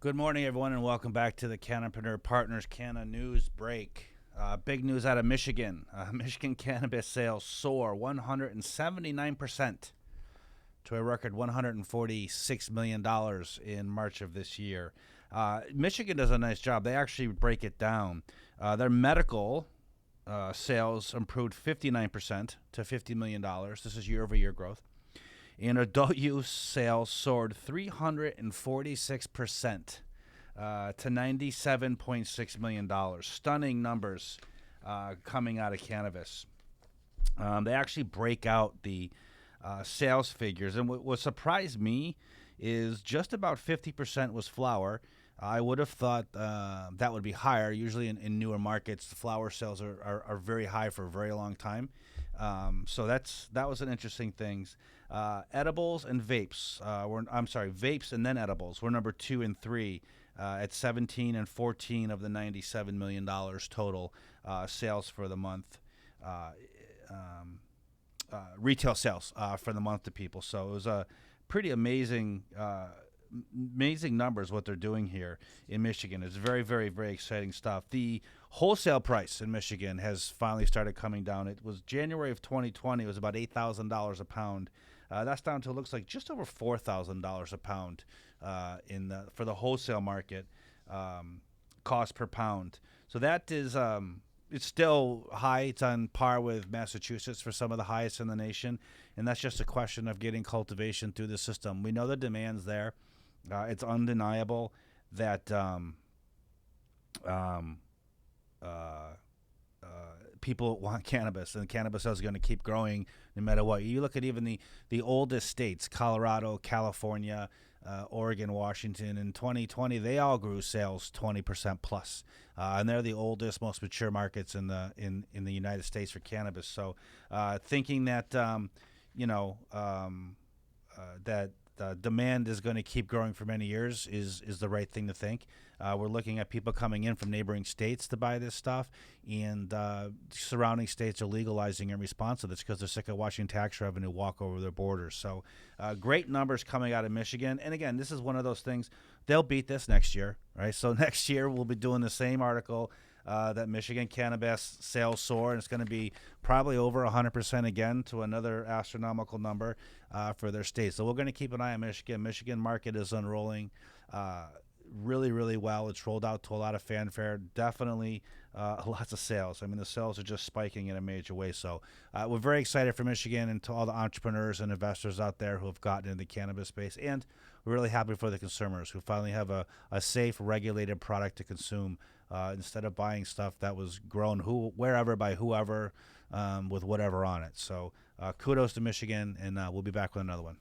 Good morning, everyone, and welcome back to the Cannapreneur Partners Canna News Break. Big news out of Michigan. Michigan cannabis sales soar 179% to a record $146 million in March of this year. Michigan does a nice job. They actually break it down. Their medical sales improved 59% to $50 million. This is year over year growth. And adult use sales soared 346% to $97.6 million. Stunning numbers coming out of cannabis. They actually break out the sales figures. And what surprised me is just about 50% was flower. I would have thought that would be higher. Usually in newer markets, the flower sales are very high for a very long time. So that was an interesting thing. Edibles and vapes. Vapes and then edibles were number 2 and 3 at 17 and 14 of the $97 million total sales for the month. Retail sales for the month to people. So it was a pretty amazing numbers what they're doing here in Michigan. It's very, very, very exciting stuff. The wholesale price in Michigan has finally started coming down. It was January of 2020. It was about $8,000 a pound. That's down to, it looks like, just over $4,000 a pound for the wholesale market cost per pound. So that is it's still high. It's on par with Massachusetts for some of the highest in the nation, and that's just a question of getting cultivation through the system. We know the demand's there. It's undeniable that people want cannabis, and cannabis is going to keep growing no matter what. You look at even the oldest states, Colorado, California, Oregon, Washington. In 2020, they all grew sales 20% plus, and they're the oldest, most mature markets in the United States for cannabis. So, thinking that that demand is going to keep growing for many years is the right thing to think. We're looking at people coming in from neighboring states to buy this stuff, and surrounding states are legalizing in response to this because they're sick of watching tax revenue walk over their borders. So great numbers coming out of Michigan. And again, this is one of those things, they'll beat this next year, right? So next year we'll be doing the same article that Michigan cannabis sales soar, and it's going to be probably over 100% again to another astronomical number for their state. So we're going to keep an eye on Michigan. Michigan market is unrolling really, really well. It's rolled out to a lot of fanfare. Definitely lots of sales. I mean, the sales are just spiking in a major way. So we're very excited for Michigan and to all the entrepreneurs and investors out there who have gotten into the cannabis space. And we're really happy for the consumers who finally have a safe, regulated product to consume instead of buying stuff that was grown wherever by whoever with whatever on it. So kudos to Michigan, and we'll be back with another one.